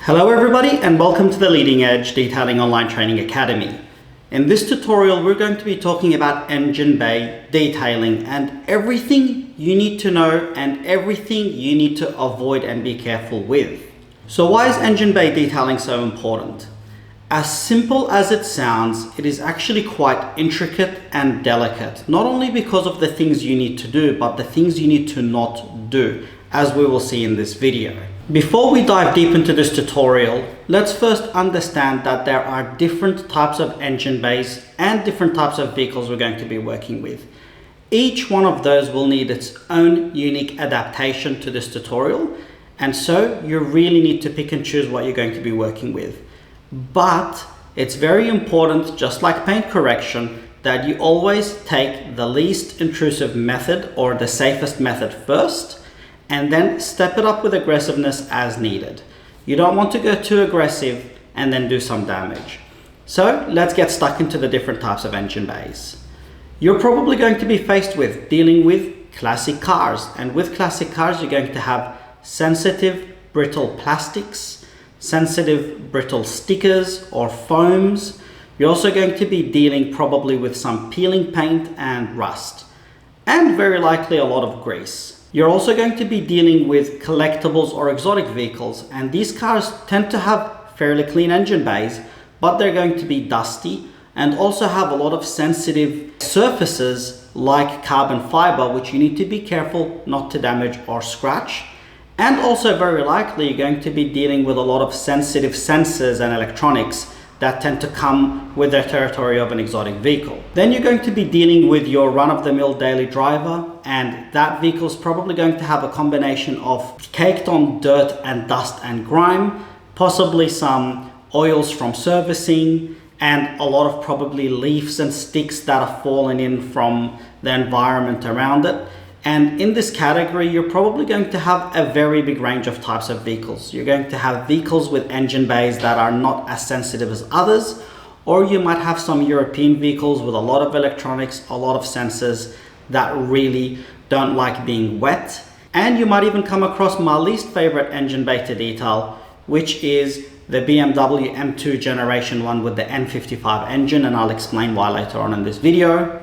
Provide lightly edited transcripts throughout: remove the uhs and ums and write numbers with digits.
Hello everybody and welcome to the Leading Edge Detailing Online Training Academy. In this tutorial we're going to be talking about engine bay detailing and everything you need to know and everything you need to avoid and be careful with. So why is engine bay detailing so important? As simple as it sounds, it is actually quite intricate and delicate, not only because of the things you need to do, but the things you need to not do, as we will see in this video. Before we dive deep into this tutorial, let's first understand that there are different types of engine bays and different types of vehicles we're going to be working with. Each one of those will need its own unique adaptation to this tutorial, and so you really need to pick and choose what you're going to be working with. But it's very important, just like paint correction, that you always take the least intrusive method or the safest method first, and then step it up with aggressiveness as needed. You don't want to go too aggressive and then do some damage. So let's get stuck into the different types of engine bays. You're probably going to be faced with dealing with classic cars, and with classic cars you're going to have sensitive brittle plastics, sensitive brittle stickers or foams. You're also going to be dealing probably with some peeling paint and rust, and very likely a lot of grease. You're also going to be dealing with collectibles or exotic vehicles, and these cars tend to have fairly clean engine bays, but they're going to be dusty and also have a lot of sensitive surfaces like carbon fiber, which you need to be careful not to damage or scratch. And also very likely you're going to be dealing with a lot of sensitive sensors and electronics that tend to come with the territory of an exotic vehicle. Then you're going to be dealing with your run-of-the-mill daily driver, and that vehicle is probably going to have a combination of caked on dirt and dust and grime, possibly some oils from servicing, and a lot of probably leaves and sticks that have fallen in from the environment around it. And in this category, you're probably going to have a very big range of types of vehicles. You're going to have vehicles with engine bays that are not as sensitive as others, or you might have some European vehicles with a lot of electronics, a lot of sensors that really don't like being wet. And you might even come across my least favorite engine bay to detail, which is the BMW M2 Generation 1 with the N55 engine, and I'll explain why later on in this video.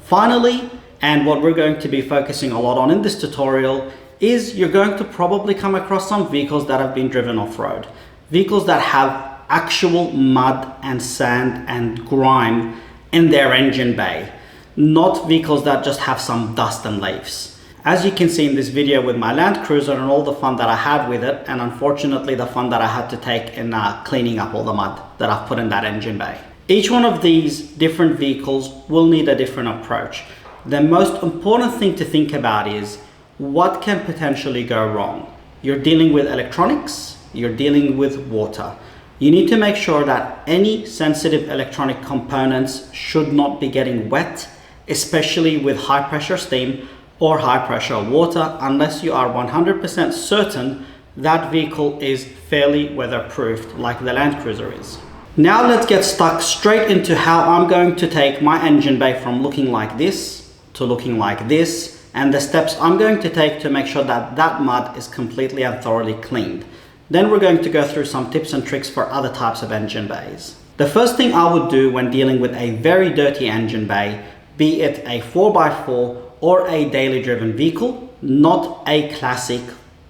Finally, and what we're going to be focusing a lot on in this tutorial, is you're going to probably come across some vehicles that have been driven off-road. Vehicles that have actual mud and sand and grime in their engine bay, not vehicles that just have some dust and leaves. As you can see in this video with my Landcruiser and all the fun that I had with it, and unfortunately the fun that I had to take in cleaning up all the mud that I've put in that engine bay. Each one of these different vehicles will need a different approach. The most important thing to think about is what can potentially go wrong. You're dealing with electronics, you're dealing with water. You need to make sure that any sensitive electronic components should not be getting wet, especially with high pressure steam or high pressure water, unless you are 100% certain that vehicle is fairly weatherproofed like the Landcruiser is. Now let's get stuck straight into how I'm going to take my engine bay from looking like this to looking like this, and the steps I'm going to take to make sure that that mud is completely and thoroughly cleaned. Then we're going to go through some tips and tricks for other types of engine bays. The first thing I would do when dealing with a very dirty engine bay, be it a 4x4 or a daily driven vehicle, not a classic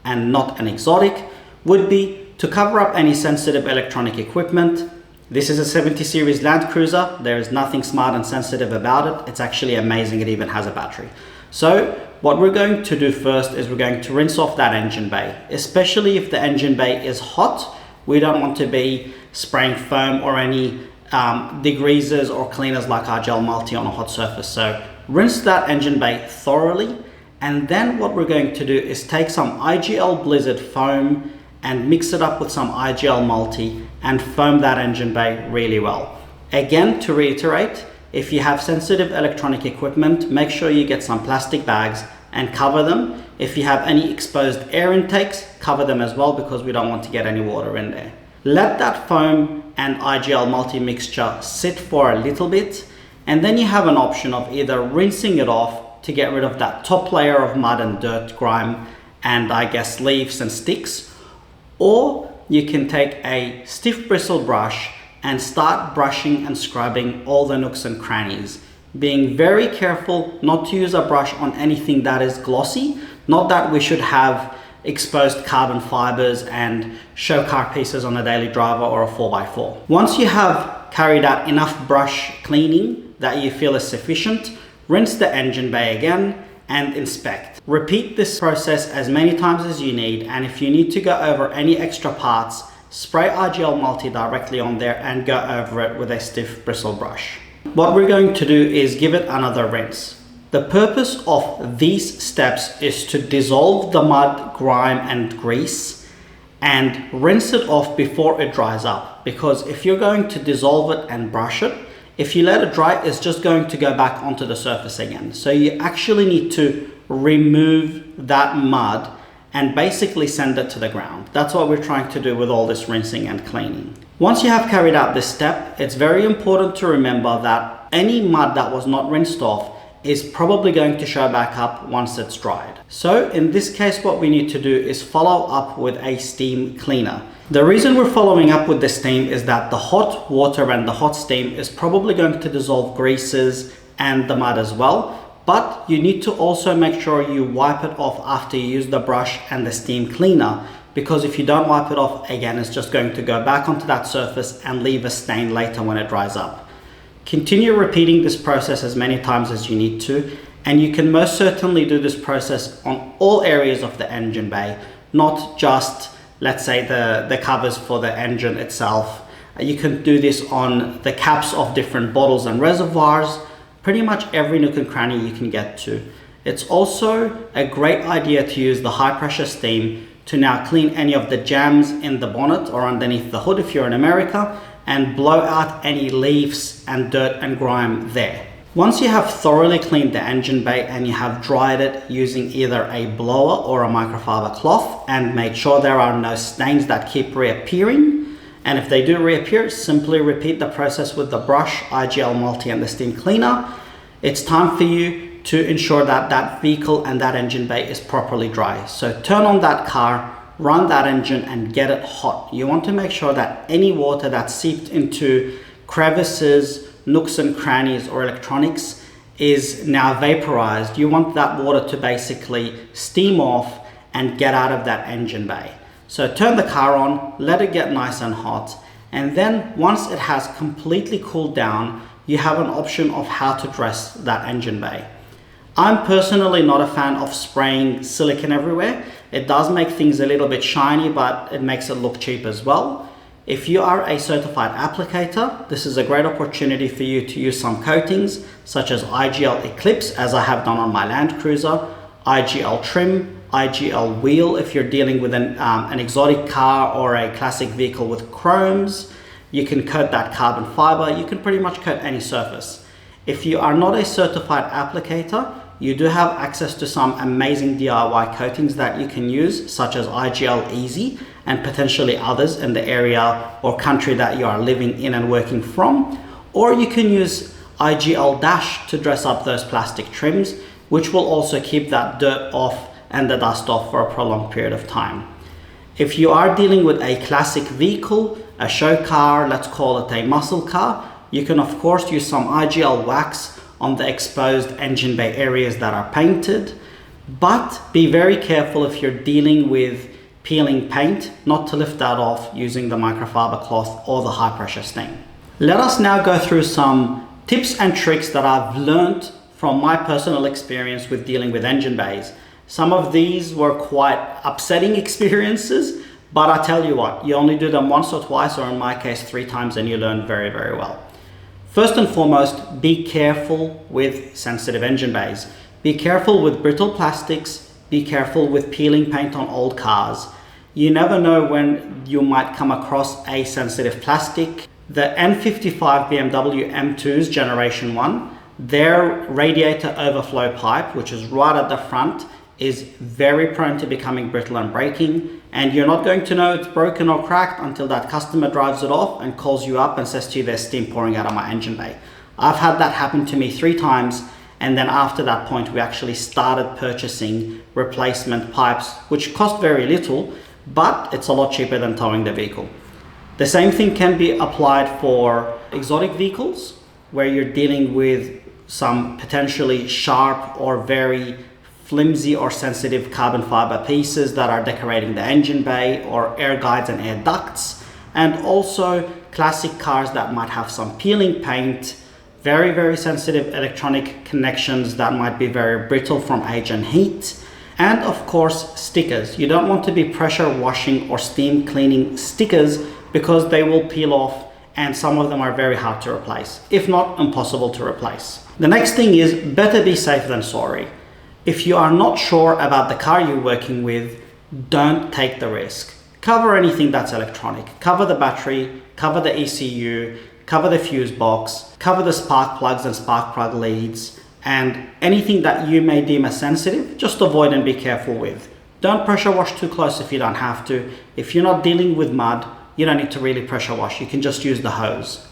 and not an exotic, would be to cover up any sensitive electronic equipment. This is a 70 series Landcruiser. There is nothing smart and sensitive about it. It's actually amazing. It even has a battery. So what we're going to do first is we're going to rinse off that engine bay, especially if the engine bay is hot. We don't want to be spraying foam or any degreasers or cleaners like our gel multi on a hot surface. So rinse that engine bay thoroughly. And then what we're going to do is take some IGL Blizzard foam and mix it up with some IGL multi and foam that engine bay really well. Again, to reiterate, if you have sensitive electronic equipment, make sure you get some plastic bags and cover them. If you have any exposed air intakes, cover them as well, because we don't want to get any water in there. Let that foam and IGL multi mixture sit for a little bit, and then you have an option of either rinsing it off to get rid of that top layer of mud and dirt, grime, and I guess leaves and sticks, or you can take a stiff bristle brush and start brushing and scrubbing all the nooks and crannies, being very careful not to use a brush on anything that is glossy. Not that we should have exposed carbon fibers and show car pieces on a daily driver or a 4x4. Once you have carried out enough brush cleaning that you feel is sufficient, rinse the engine bay again and inspect. Repeat this process as many times as you need, and if you need to go over any extra parts, spray RGL Multi directly on there and go over it with a stiff bristle brush. What we're going to do is give it another rinse. The purpose of these steps is to dissolve the mud, grime and grease and rinse it off before it dries up, because if you're going to dissolve it and brush it, if you let it dry, it's just going to go back onto the surface again. So you actually need to remove that mud and basically send it to the ground. That's what we're trying to do with all this rinsing and cleaning. Once you have carried out this step, it's very important to remember that any mud that was not rinsed off is probably going to show back up once it's dried. So in this case, what we need to do is follow up with a steam cleaner. The reason we're following up with the steam is that the hot water and the hot steam is probably going to dissolve greases and the mud as well. But you need to also make sure you wipe it off after you use the brush and the steam cleaner, because if you don't wipe it off, again, it's just going to go back onto that surface and leave a stain later when it dries up. Continue repeating this process as many times as you need to, and you can most certainly do this process on all areas of the engine bay, not just, let's say, the covers for the engine itself. You can do this on the caps of different bottles and reservoirs, pretty much every nook and cranny you can get to. It's also a great idea to use the high pressure steam to now clean any of the jams in the bonnet or underneath the hood if you're in America, and blow out any leaves and dirt and grime there. Once you have thoroughly cleaned the engine bay and you have dried it using either a blower or a microfiber cloth and made sure there are no stains that keep reappearing, and if they do reappear, simply repeat the process with the brush, RGL Multi and the steam cleaner, it's time for you to ensure that that vehicle and that engine bay is properly dry. So turn on that car, run that engine and get it hot. You want to make sure that any water that seeped into crevices, nooks and crannies or electronics is now vaporized. You want that water to basically steam off and get out of that engine bay. So turn the car on, let it get nice and hot, and then once it has completely cooled down, you have an option of how to dress that engine bay. I'm personally not a fan of spraying silicone everywhere. It does make things a little bit shiny, but it makes it look cheap as well. If you are a certified applicator, this is a great opportunity for you to use some coatings such as IGL Eclipse, as I have done on my Landcruiser, IGL Trim, IGL Wheel if you're dealing with an exotic car or a classic vehicle with chromes. You can coat that carbon fiber. You can pretty much coat any surface. If you are not a certified applicator, you do have access to some amazing DIY coatings that you can use, such as IGL Easy and potentially others in the area or country that you are living in and working from. Or you can use IGL Dash to dress up those plastic trims, which will also keep that dirt off and the dust off for a prolonged period of time. If you are dealing with a classic vehicle, a show car, let's call it a muscle car, you can of course use some IGL wax on the exposed engine bay areas that are painted, but be very careful if you're dealing with peeling paint not to lift that off using the microfiber cloth or the high pressure steam. Let us now go through some tips and tricks that I've learned from my personal experience with dealing with engine bays. Some of these were quite upsetting experiences, but I tell you what, you only do them once or twice, or in my case 3 times, and you learn very, very well. First and foremost, be careful with sensitive engine bays. Be careful with brittle plastics. Be careful with peeling paint on old cars. You never know when you might come across a sensitive plastic. The N55 BMW M2's Generation 1, their radiator overflow pipe, which is right at the front, is very prone to becoming brittle and breaking, and you're not going to know it's broken or cracked until that customer drives it off and calls you up and says to you, there's steam pouring out of my engine bay. I've had that happen to me 3 times, and then after that point we actually started purchasing replacement pipes, which cost very little, but it's a lot cheaper than towing the vehicle. The same thing can be applied for exotic vehicles, where you're dealing with some potentially sharp or very flimsy or sensitive carbon fiber pieces that are decorating the engine bay or air guides and air ducts, and also classic cars that might have some peeling paint, very sensitive electronic connections that might be very brittle from age and heat, and of course stickers. You don't want to be pressure washing or steam cleaning stickers because they will peel off, and some of them are very hard to replace, if not impossible to replace. The next thing is better be safe than sorry. If you are not sure about the car you're working with, don't take the risk. Cover anything that's electronic. Cover the battery, cover the ECU, cover the fuse box, cover the spark plugs and spark plug leads, and anything that you may deem as sensitive, just avoid and be careful with. Don't pressure wash too close if you don't have to. If you're not dealing with mud, you don't need to really pressure wash. You can just use the hose.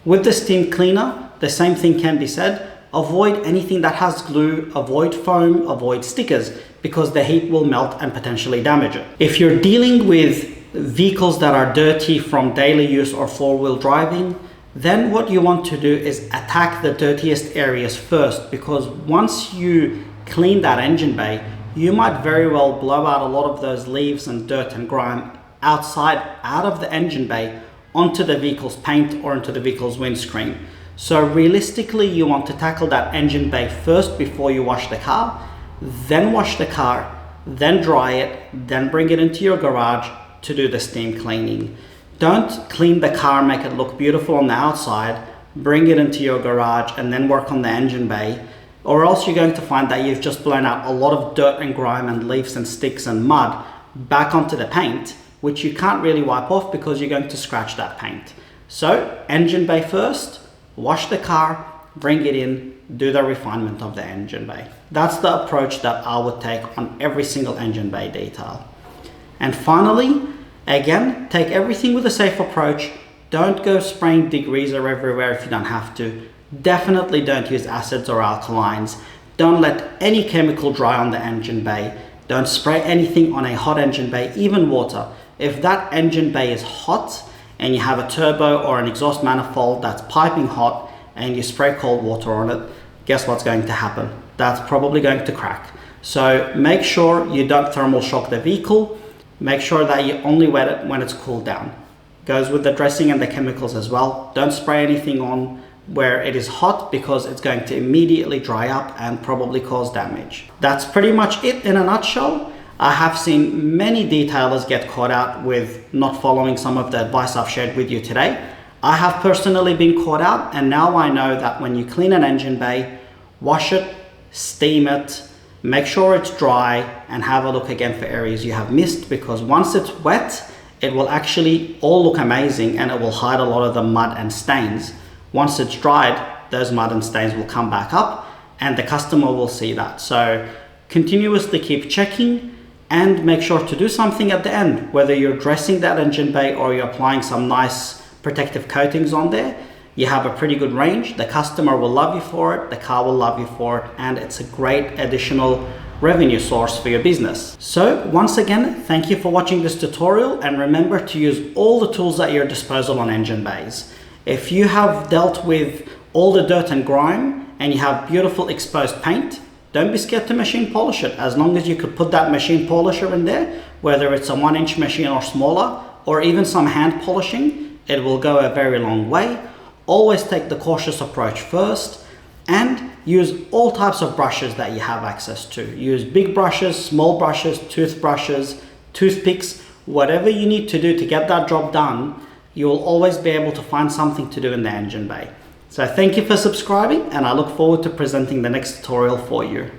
With the steam cleaner, the same thing can be said. Avoid anything that has glue, avoid foam, avoid stickers, because the heat will melt and potentially damage it. If you're dealing with vehicles that are dirty from daily use or four-wheel driving, then what you want to do is attack the dirtiest areas first, because once you clean that engine bay, you might very well blow out a lot of those leaves and dirt and grime out of the engine bay onto the vehicle's paint or into the vehicle's windscreen. So realistically, you want to tackle that engine bay first before you wash the car, then wash the car, then dry it, then bring it into your garage to do the steam cleaning. Don't clean the car, make it look beautiful on the outside, bring it into your garage and then work on the engine bay, or else you're going to find that you've just blown out a lot of dirt and grime and leaves and sticks and mud back onto the paint, which you can't really wipe off because you're going to scratch that paint. So engine bay first, wash the car, bring it in, do the refinement of the engine bay. That's the approach that I would take on every single engine bay detail. And finally, again, take everything with a safe approach. Don't go spraying degreaser everywhere if you don't have to. Definitely don't use acids or alkalines. Don't let any chemical dry on the engine bay. Don't spray anything on a hot engine bay, even water. If that engine bay is hot and you have a turbo or an exhaust manifold that's piping hot and you spray cold water on it, guess what's going to happen? That's probably going to crack. So make sure you don't thermal shock the vehicle. Make sure that you only wet it when it's cooled down. Goes with the dressing and the chemicals as well. Don't spray anything on where it is hot because it's going to immediately dry up and probably cause damage. That's pretty much it in a nutshell. I have seen many detailers get caught out with not following some of the advice I've shared with you today. I have personally been caught out, and now I know that when you clean an engine bay, wash it, steam it, make sure it's dry, and have a look again for areas you have missed, because once it's wet, it will actually all look amazing and it will hide a lot of the mud and stains. Once it's dried, those mud and stains will come back up and the customer will see that. So continuously keep checking and make sure to do something at the end, whether you're dressing that engine bay or you're applying some nice protective coatings on there. You have a pretty good range. The customer will love you for it, the car will love you for it, and it's a great additional revenue source for your business. So once again, thank you for watching this tutorial, and remember to use all the tools at your disposal on engine bays. If you have dealt with all the dirt and grime and you have beautiful exposed paint, don't be scared to machine polish it. As long as you could put that machine polisher in there, whether it's a 1-inch machine or smaller, or even some hand polishing, it will go a very long way. Always take the cautious approach first, and use all types of brushes that you have access to. Use big brushes, small brushes, toothbrushes, toothpicks, whatever you need to do to get that job done. You will always be able to find something to do in the engine bay. So thank you for subscribing, and I look forward to presenting the next tutorial for you.